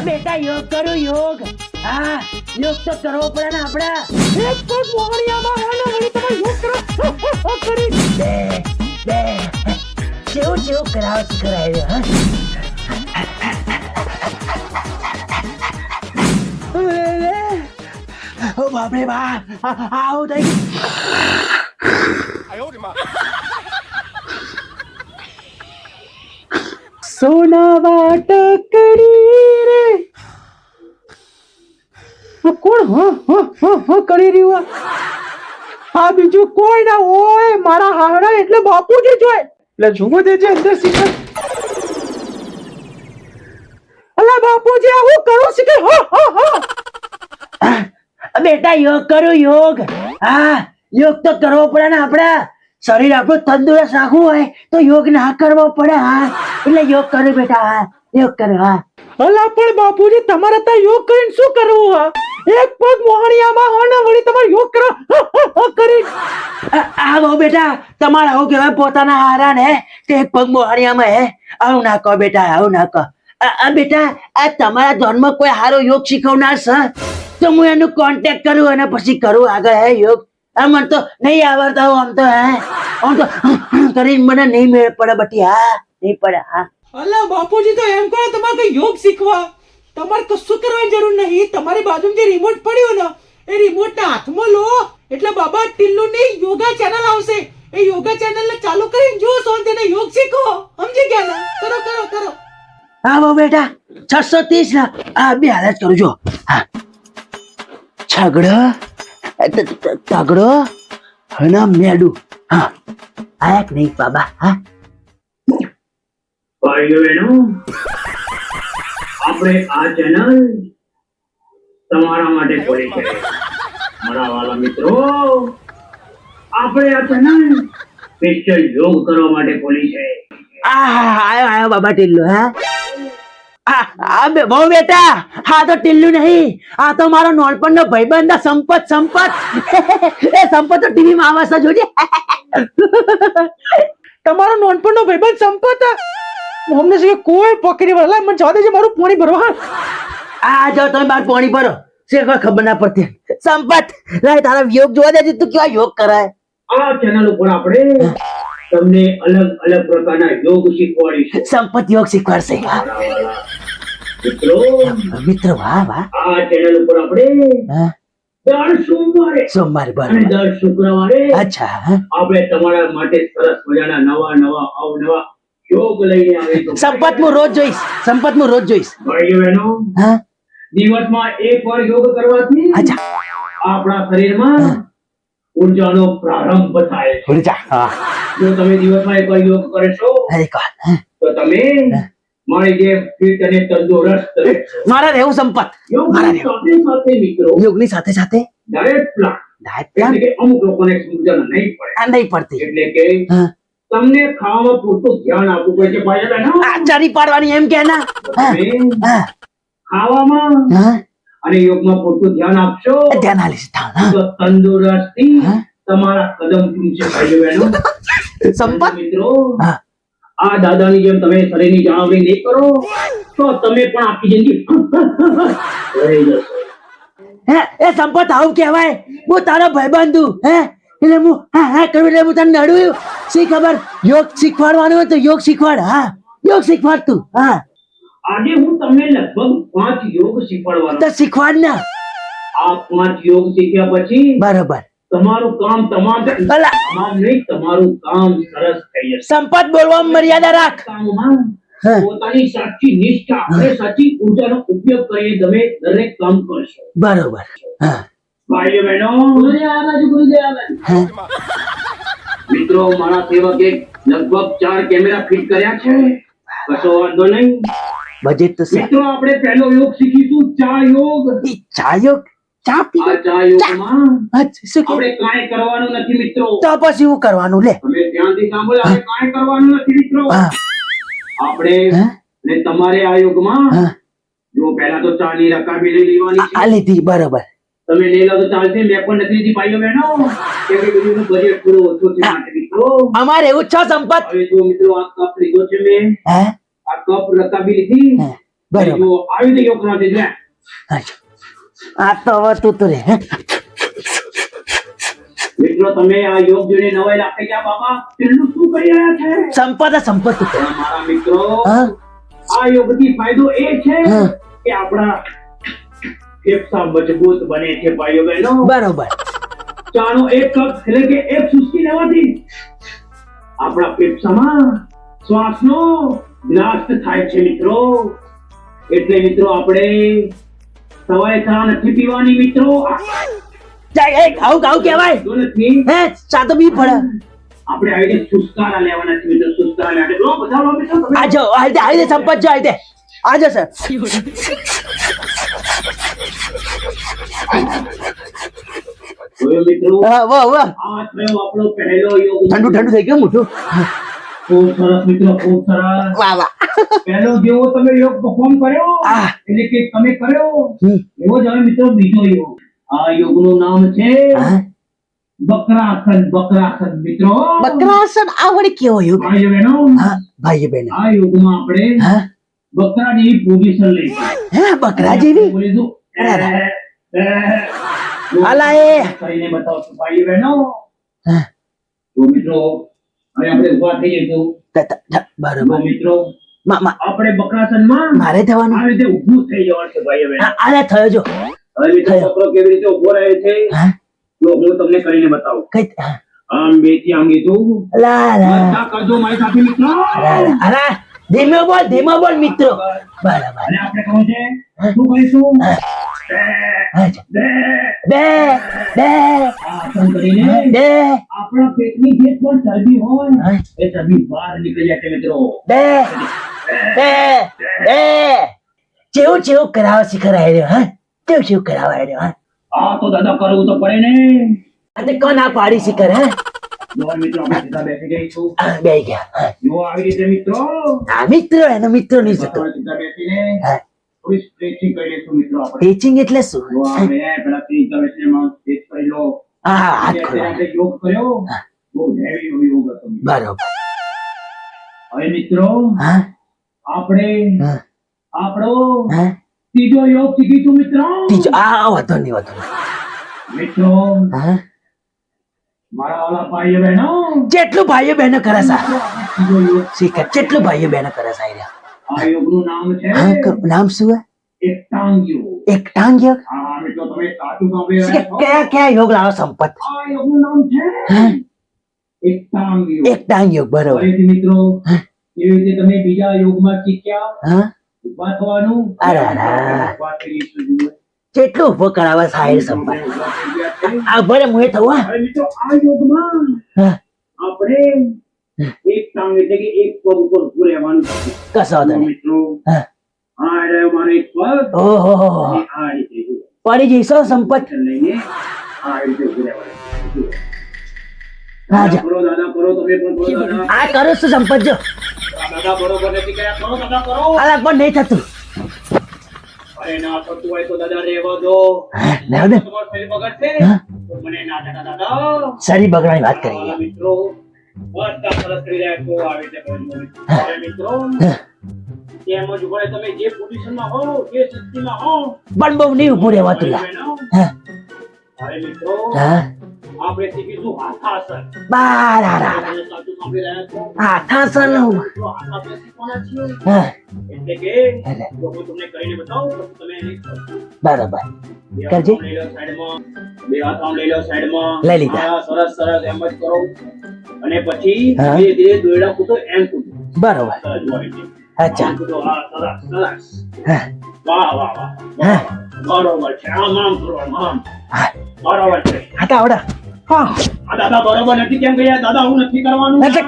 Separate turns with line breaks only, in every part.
બેટા યોગ કરો યોગ. હા યોગ તો કરવો પડે ને આપડા.
એક પગ મોહણિયામાં હે ને વળી તમે યોગ કરો કરી
બે બે જેવું જેવું કરાવ છે કરાવ્યો હા. ઓ બાપરે બાપ આવું થઈ
સોના વાટકડી રે કોણ કરી રહ્યું આ બીજું કોઈ ના હોય મારા હાવડા એટલે બાપુજી જોય એટલે જુઓ તે જે અંદર શીખર અલા બાપુજી આ હું કરું શીખર
બેટા યોગ કરો યોગ. હા યોગ તો કરવો પડે ને આપડા. શરીર આપણું તંદુરસ્ત રાખવું હોય તો યોગ ના કરવો પડે. હા એટલે યોગ કરો બેટા. હા યોગ કરો. હા
અલા પણ બાપુજી તમારે તો યોગ કરીને શું કરવું હા એક પગ મોહણિયામાં હો ને વળી તમારે યોગ કરો કરી
આ બહુ બેટા તમારે આવું કહેવાય પોતાના હારા ને તે એક પગ મોહણિયામાં હે આવું ના કહો બેટા આવું ના કહો. બેટા આ તમારા ધોનમાં કોઈ હારો યોગ શીખવનાર છે તો હું એનું કોન્ટેક્ટ કરું અને પછી કરું આગળ હે યોગ. મને તો નહીં આવડતા આમ તો હે આમ તો કરીને મને નહીં મેળ પડે બટી. હા નહીં પડે. હા
અલા બાપુજી તો એમ કહો તમારે કઈ યોગ શીખવા તમારે કશું કરવાની જરૂર નહીં. તમારી બાજુમાં જે રિમોટ પડ્યો ને એ રિમોટ ના હાથમાં લો એટલે બાબા ટિલ્લુ ની યોગા ચેનલ આવશે. એ યોગા ચેનલ ને ચાલુ કરીને જો સોનતીને યોગ શીખો. સમજી ગયા ને? કરો કરો કરો.
હા બહુ બેટા 630 ના આ બે હાલત કરું જો. હા છગડો તગડો અને મેડું. હા આયા કે નહીં બાબા. હા
ભાઈઓ બહેનો આપણે આ ચેનલ તમારા માટે ખોલી છે મારા વાલા મિત્રો. આપણે આ ચેનલ સ્પેશિયલ યોગ કરવા માટે ખોલી છે.
આયો બાબા ટિલ્લુ. હા બહુ બેટા હા તો ટિલ્લુ નહીં આ તો મારો નોનપણનો ભાઈબંધ સંપત. એ સંપત તો ટીવી માં આવે છે જોજે.
તમારો નોનપણનો ભાઈબંધ સંપત અમને છે કોઈ પકડી વળલા મને જવા દેજે મારું પાણી ભરવા.
આ જાઓ તમે બાર પાણી ભરો છે કોઈ ખબર ના પડતી. સંપત લાય તારા યોગ જોવા દેજે તું કેવા યોગ કરાય.
આ ચેનલ ઉપર આપણે તમને અલગ અલગ પ્રકારના યોગ શીખવાડીશું.
સંપત યોગ શીખવાડશે.
મિત્રો
મિત્ર વાહ વાહ.
આ ચેનલ ઉપર આપણે
હા
દર
સોમવારે
અને
બરાબર.
દર શુક્રવારે
અચ્છા હા.
આપણે તમારા માટે સરસ મજાના નવા અવનવા યોગ લઈને આવીશું.
સંપત હું રોજ જોઈશ. સંપત હું રોજ જોઈશ.
ભાઈઓ બહેનો
હા
દિવસમાં એક વાર યોગ કરવાથી
અચ્છા
આપણા શરીરમાં ઊર્જાનો પ્રારંભ થાય છે.
ઉડી જા. હા
જો તમે દિવસમાં એક વાર યોગ કરશો
અરે કોણ હા.
તો તમે મારી જેમ ફિટ અને તંદુરસ્ત રહેશો.
મારા રહેવું સંપત.
યોગની સાથે સાથે મિત્રો
યોગની સાથે સાથે
ડાયટ પ્લાન
ડાયટ પ્લાન
એટલે કે અમુક લોકોને સમજણ નહીં પડે
આ નહીં પડતી.
એટલે કે
હા
તમને ખાવામાં પૂરતું ધ્યાન આપવું પડે છે ભાઈઓ બહેનો.
આ ચરી પાડવાની એમ કે ના. હા
તમે
હા
ખાવામાં
હા
અને યોગમાં પૂરતું ધ્યાન આપશો
ધ્યાન આલીશ. હા
તો તંદુરસ્તી
હા.
તમારા કદમ ચૂમશે ભાઈઓ બહેનો.
સંપત.
મિત્રો
હા
આ દાદાની જેમ તમે શરીરની જાળવણી નહીં કરો તો તમે પણ આખી જિંદગી રહી જશો.
હે એ સંપત આવું કહેવાય. હું તારો ભાઈબંધ છું હે એટલે હું હા હા કરું એટલે હું તને નડું શી ખબર. યોગ શીખવાડવાનું હોય તો યોગ શીખવાડ. હા યોગ શીખવાડ તું. હા
આજે હું તમને લગભગ 5 યોગ શીખવાડવાનો
તો શીખવાડ ને.
આ 5 યોગ શીખ્યા પછી
બરોબર.
તમારું કામ
અલા.
નહીં તમારું કામ સરસ થઈ જશે.
સંપત બોલવામાં મર્યાદા રાખ.
કામમાં
હા.
પોતાની સાચી નિષ્ઠા અને સાચી ઊર્જાનો ઉપયોગ કરીને તમે દરેક કામ કરશો.
બરોબર. હા
ભાઈઓ બહેનો
હા
મિત્રો મારા સેવકે લગભગ 4 કેમેરા ફિટ કર્યા છે. કશો વાંધો નહીં.
બજેટ તો છે.
મિત્રો આપણે પહેલો યોગ શીખીશું ચા યોગ.
ઈ ચા યોગ ચા
આ
પી.
ચા યોગમાં
અચ્છા શું કે?
આપણે કાંઈ કરવાનું નથી મિત્રો.
તો પછી હું કરવાનું લે.
તમે ધ્યાનથી સાંભળો. આપણે કાંઈ કરવાનું નથી મિત્રો.
હા
આપણે
હા
ને તમારે આ યોગમાં
હા
જો પહેલા તો ચાની રકાબી લઈ લેવાની
આ
છે.
લીધી બરોબર.
તમે લઈ લો તો ચાલશે. મેં પણ નથી લીધી ભાઈઓ બહેનો કેમ કે બધું બજેટ થોડું ઓછું છે માટે મિત્રો.
અમારે એવું જ છે સંપત.
હવે જો મિત્રો આ કપ લીધો છે મેં.
હે
આ કપ રકાબી લીધી.
હા. બરાબર.
જો આવી રીતે યોગ કરવાથી લે.
અચ્છા. આ તો હવે તું તો રે હે?
મિત્રો તમે આ યોગ જોઈને નવાઈ લાગે કે આ બાબા પેલું શું કરી રહ્યા છે?
સંપત તું કરે.
મારા મિત્રો
હા
આ યોગથી ફાયદો એ છે
હા.
કે આપણા ફેફસા મજબૂત બને છે ભાઈઓ બહેનો.
બરોબર.
ચાનો એક કપ એટલે કે એક ચુસ્કી લેવાથી આપણા ફેફસામાં શ્વાસનો વિલાસ થાય છે મિત્રો. એટલે મિત્રો આપણે સવારે ચા નથી પીવાની મિત્રો.
જાય એ ખાવું કહેવાય
તો નથી
હે સાતો બી પડે.
આપણે આવી રીતે સુસ્કારા લેવાના છે મિત્રો. સુસ્કારા લેવા લો બધા લો મિત્રો તમે.
આજો આઈ સંપત જો આઈ દે આજો સર.
જોયો મિત્રો
વાહ વાહ વાહ.
આ થયો આપણો પહેલો યોગ.
ઠંડુ થઈ ગયું મોટું.
ખૂબ સરસ મિત્રો ખૂબ સરસ.
વાહ વાહ.
પહેલો જેવો તમે યોગ પરફોર્મ કર્યો
આહ.
એટલે કે તમે કર્યો
હમ.
એવો જ હવે મિત્રો બીજો યોગ. આ યોગનું નામ છે
હા?
બકરાસન મિત્રો.
બકરાસન આ વળી કેવો યોગ?
ભાઈઓ બહેનો
હા ભાઈ બહેન.
આ યોગમાં આપણે
હા
બકરા જેવી પોઝિશન લઈશું.
હે બકરા જેવી?
બોલીશું
આલા એ.
કરીને બતાવશું ભાઈઓ બહેનો.
હા.
તો મિત્રો હવે આપણે ઊભા થઈ જઈશું. તો
બરોબર.
મિત્રો
માં
આપણે બકરાસનમાં
મારે થવાનું.
આ રીતે ઊભું થઈ જવાનું છે ભાઈઓ બહેનો.
આલે થયો જો.
હવે મિત્રો બકરો કેવી રીતે ઊભો રહે છે
હા
જો હું તમને કરીને બતાવું.
કઈ હા.
આમ બેથી આમ લીધું.
લા લા
બધા કરજો મારી સાથે મિત્રો.
અરે ધીમે બોલ મિત્રો. બરાબર.
અને આપણે કહું છે શું કરીશું?
અચ્છા.
બે
બે બે
આસન કરીને
બે
આપણા પેટની જે પણ ચરબી હોય
હા.
એ ચરબી બહાર નીકળી જાય છે મિત્રો.
બે બે બે જેવું કરાવ શીખરાય રહ્યો હા જેવું કરાવાય રહ્યો હા.
આ તો દાદા કરવું તો પડે ને.
અને કોણ આ પાડી શીખર હે?
જો મિત્રો આપણે સીધા બેસી જઈશું.
બે ગયા હા.
જો આવી રીતે મિત્રો
આ મિત્રો એનો મિત્રો નહીં જતો.
આપણે સીધા બેસીને
હા.
થોડી સ્ટ્રેચિંગ કરી લઈશું મિત્રો આપણે.
ટીચિંગ એટલે શું?
જો આપણે પેલા સીધા બેસીને માં સ્ટ્રેચ કરી લો.
હા હાથ
અત્યારે
ખોલા.
આપણે યોગ કર્યો બહુ હેવી યોગ હતો મિત્રો.
બરોબર.
હવે મિત્રો
હા
આપણે
હા
આપણો
હા.
ત્રીજો યોગ શીખીશું મિત્રો.
ત્રીજો આ વાતો નહીં.
મિત્રો
હા
મારા વાલા ભાઈઓ બહેનો
જેટલું ભાઈઓ બહેનો કરે સા
ત્રીજો યોગ
શીખર જેટલું ભાઈઓ બહેનો કરે સા
આ યોગનું નામ છે
હા નામ શું હે?
એકટાંગ યોગ.
એક ટાંગ યોગ.
હા મિત્રો તમે સાચું સાંભળી રહ્યા છો.
કયા કયા યોગ લાવો સંપત?
આ યોગનું નામ છે
હા
એકટાંગ યોગ.
એક ટાંગ યોગ બરોબર.
ફરીથી મિત્રો એવી રીતે તમે બીજા યોગમાં શીખ્યા
હા
ઉભા થવાનું.
અરે અરે.
ઉભા થઈ જઈશું.
જેટલું ઉભો કરાવે સાહેબ સંપત.
ઉભા થઈ ગયા છે.
આ ભલે મુએ થવું હા?
હવે મિત્રો આ યોગમાં
હા
આપણે એક ટાંગ એટલે કે એક પગ ઉપર ઊભું રહેવાનું છે.
કશો વાંધો નહીં.
મિત્રો
હા.
આ રહ્યો મારો એક પગ
ઓહો
અને આ રીતે જુઓ.
પડી જઈશો સંપત.
લઈને આ રીતે ઊભું રહેવાનું. જુઓ.
રાજા
કરો દાદા કરો તમે પણ કરો દાદા.
આ કરું છું સંપત જો.
દાદા બરોબર નથી કર્યા કરો દાદા કરો.
આલા પણ નહીં થતું.
અરે ના થતું હોય તો દાદા રહેવા દો.
હા લેવા દે.
તમારું શરીર બગડશે
હા
તો મને ના દાદા દાદા.
શરીર બગડવાની વાત કરી
મારા મિત્રો બધા સરસ કરી રહ્યા છો આવી રીતે કરજો. હવે મિત્રો
હા.
તેમ જ વળે તમે જે પોઝિશનમાં હો જે સ્થિતિમાં હો
પણ બહુ નહીં ઉભું રહેવાતું લા. હા
હવે મિત્રો
હા
આપણે શીખીશું હાથાસન.
બારારા.
તમે સાચું સાંભળી રહ્યા છો.
હાથાસન.
જો હાથાસન શીખવાના છીએ
હા
એટલે કે
એટલે.
જો હું તમને કરીને બતાવું તો તમે એને કરજો.
બરાબર.
બે
કરજે.
હાથ આમ લઈ લો સાઈડમાં. બે હાથ આમ લઈ લો સાઈડમાં.
લઈ લીધા.
હા, સરસ સરસ એમ જ કરો અને પછી
હા.
ધીરે ધીરે દોરડા કૂદો એમ કૂદો.
બરોબર.
સરસ હોય છે.
અચ્છા.
આમ કૂદો. હા, સરસ સરસ.
હા
વાહ વાહ વાહ.
હા
બરોબર છે. આમ આમ કરવાનું આમ.
હા
બરોબર છે.
હતા આવડા. હા
આ દાદા બરોબર નથી કેમ ગયા દાદા હું નથી કરવાનું.
એટલે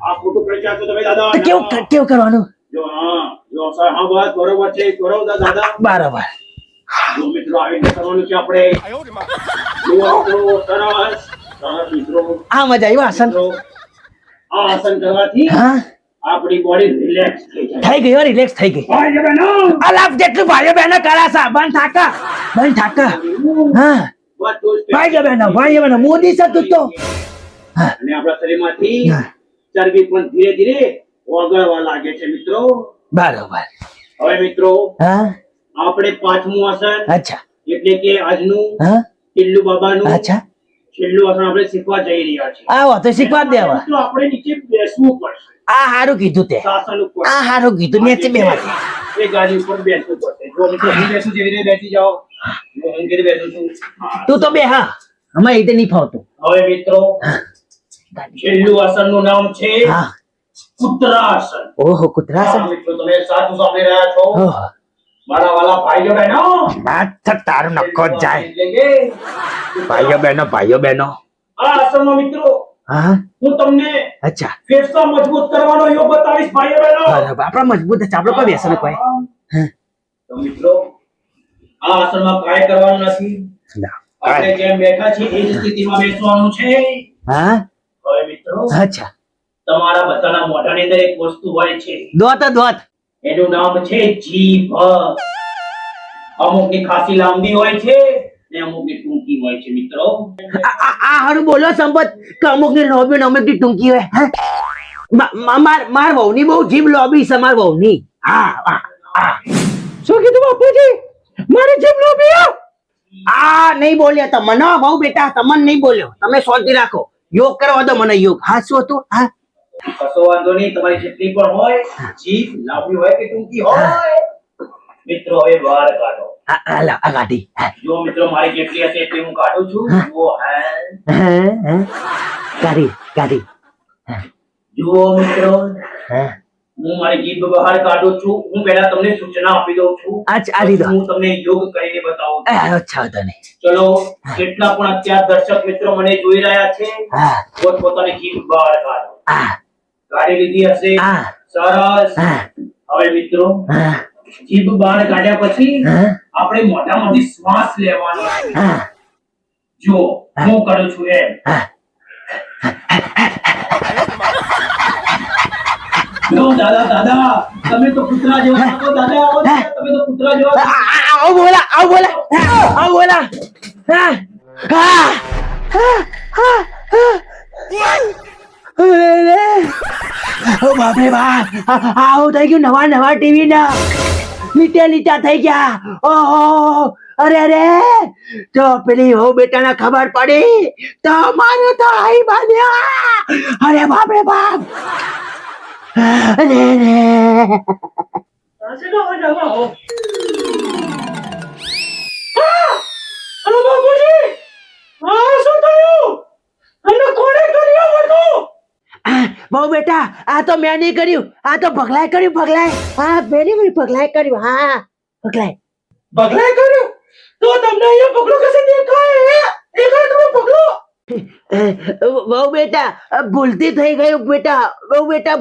આ ખોટું કરી રહ્યા છો તમે દાદા.
તો કેવું કેવું કરવાનું?
જો હા જો સર હા બસ બરોબર છે કરો દાદા.
બરાબર.
જો મિત્રો આવી રીતે કરવાનું છે આપણે. જો મિત્રો સરસ સરસ મિત્રો.
આ મજા આવી આસન.
મિત્રો આ આસન કરવાથી
હા
આપણી બોડી રિલેક્સ થઈ જાય.
થઈ ગઈ રિલેક્સ થઈ ગઈ.
ભાઈ જરા ના.
અલા જેટલું ભાઈઓ બહેનો કરે છે બંધ થાકા હા ભાઈઓ બહેનો મોદી છે તું તો. હા
અને આપણા શરીરમાંથી
હા.
ચરબી પણ ધીરે ધીરે ઓગળવા લાગે છે મિત્રો.
બરોબર.
હવે મિત્રો
હા
આપણે પાંચમું આસન
અચ્છા
એટલે કે આજનું
હા
ટિલ્લુ બાબાનું
અચ્છા
છેલ્લું આસન આપણે શીખવા જઈ રહ્યા છીએ.
આવો તો શીખવા જ દેવા
મિત્રો આપણે નીચે બેસવું પડશે.
આ હારું કીધું તે
આસન ઉપર
આ હારું કીધું નીચે બેવા
એ ગાદી ઉપર બેસવું પડશે. જો મિત્રો હું બેસું જેવી રીતે બેસી જાઓ. જો હું કેવી રીતે બેસું છું. હા.
તું તો બે હા અમારે રીતે નહીં ફાવતું
હવે મિત્રો છેલ્લું આસનનું નામ છે
હા
ઉત્તરાસન.
ઓહો કુતરાસન
હા, મિત્રો તમે સાચું સાંભળી રહ્યા છો.
ઓહો
મારા વાલા ભાઈઓ બહેનો
વાત તો તારું નક્કો જ જાય
એટલે કે
ભાઈઓ બહેનો
આ આસનમાં મિત્રો
હા
હું તમને
અચ્છા
ફેફસા મજબૂત કરવાનો યોગ બતાવીશ ભાઈઓ બહેનો.
બરાબર આપણા મજબૂત છે આપણો કોઈ વ્યસન કોઈ
તો મિત્રો આ આસનમાં કાંઈ કરવાનું નથી. આપણે જેમ બેઠા છીએ એ જ સ્થિતિમાં બેસવાનું છે.
હા
હવે મિત્રો
અચ્છા
તમારા બધાના મોઢાની અંદર એક વસ્તુ હોય છે.
દોત
એનું નામ છે જીભ. અમુકની ખાસી લાંબી હોય છે ને અમુકની ટૂંકી હોય છે મિત્રો.
આ હારું બોલો સંપત કે અમુક ની લોબી ને અમુક ની ટૂંકી હોય હે? માર વહુની બહુ જીભ લોબી છે માર વહુની હા
શું કીધું બાપુજી મારી જીભ લોબી હે?
આ નહીં બોલ્યા તમને બહુ બેટા તમને નહીં બોલ્યો તમે શાંતિ રાખો યોગ કરવા દો મને યોગ હા શું હતું હા
કશો વાંધો નહીં. તમારી જેટલી પણ હોય જીભ લાંબી હોય કે ટૂંકી હોય મિત્રો હવે બહાર કાઢો.
આ ગાડી
જો મિત્રો મારી જેટલી હશે એટલી હું કાઢું છું. જુઓ
ગાડી
જુઓ મિત્રો
હા
હું મારી જીભ બહાર કાઢું છું. હું પહેલા તમને સૂચના આપી દઉં છું.
આ લીધો
હું તમને યોગ કરીને બતાવું છું.
અચ્છા તને
ચલો જેટલા પણ અત્યાર દર્શક મિત્રો મને જોઈ રહ્યા છે
હા
પોતપોતાની જીભ બહાર કાઢો.
હા
કાઢી લીધી હશે
હા
સરસ.
હા
હવે મિત્રો
હા
જીભ બહાર કાઢ્યા પછી
હા
આપણે મોઢામાંથી શ્વાસ લેવાનો છે.
હા
જો હું કરું છું એમ. જો દાદા તમે તો કૂતરા જેવા લાગો દાદા. આવો દાદા, તમે તો કૂતરા જેવા લાગો.
આવો બોલા હા ઓ બાપ રે બાપ આવું થઈ ગયું નવા ટીવી ના લીટા થઈ ગયા ઓહો અરે તો પેલી હો બેટાને ખબર પડી તો મારું તો આઈ બાંધ્યા અરે બાપ રે બાપ અરે
હલો બાપુજી આ શું થયું અને કોણે કર્યું બધું?
બહુ બેટા આ તો મેં નહીં કર્યું આ તો ભગલાય કર્યું હા મેં ભગલાય કર્યું હા ભગલાય
પગલાય કર્યું તો તમને અહીંયા પગલો કશે દેખાય હે? દેખાય તમે પગલો?
બહુ બેટા ભૂલતી થઈ ગયું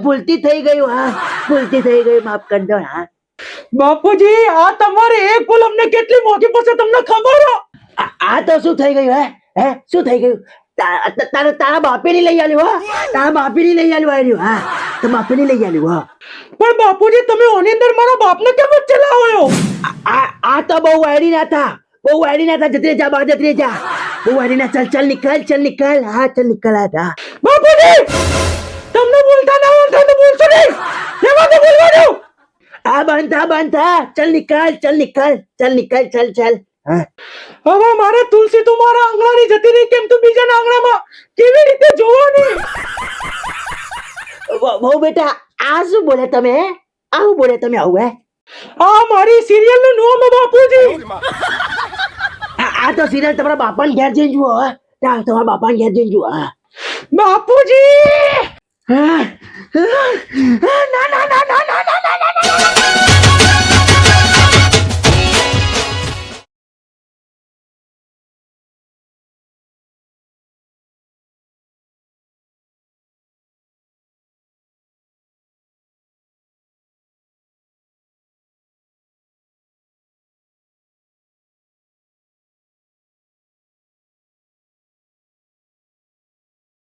ભૂલતી થઈ ગયું હા ભૂલતી થઈ ગયું માફ કરી દો હા
બાપુજી આ તમારી એક ભૂલ અમને કેટલી મોટી પડશે તમને ખબર હે?
આ તો શું થઈ ગયું હે શું થઈ ગયું તારા બાપે ની લઈ આવ્યું હા તારા બાપે ની લઈ આવ્યું હા તો બાપે ની લઈ આવ્યું હા
પણ બાપુજી તમે ઓની અંદર મારા બાપને કેમ ચલાવ્યો?
આ તો બહુ વાયડી ના था જતી જા બહાર જતી જા બહુ વાયડી ના ચલ નિકલ હા ચલ નિકલ હા
બાપુજી તમને બોલતા ના આવડતા તો બોલશો નહીં એમાં તો બોલવાનું.
આ બંધ થા ચલ નિકલ ચલ હા
હવે મારે તુલસી તું મારા આંગણાની જતી રહી કેમ તું બીજાના આંગણામાં કેવી રીતે જોવાની?
બહુ બેટા આ શું બોલે તમે આવું હે
આ મારી સિરિયલ નું નામ હે બાપુજી.
આ તો સિરિયલ તમારા બાપાને ઘેર જઈને જુઓ હા તમારા બાપાને ઘેર જઈને જુઓ હા
બાપુજી
ના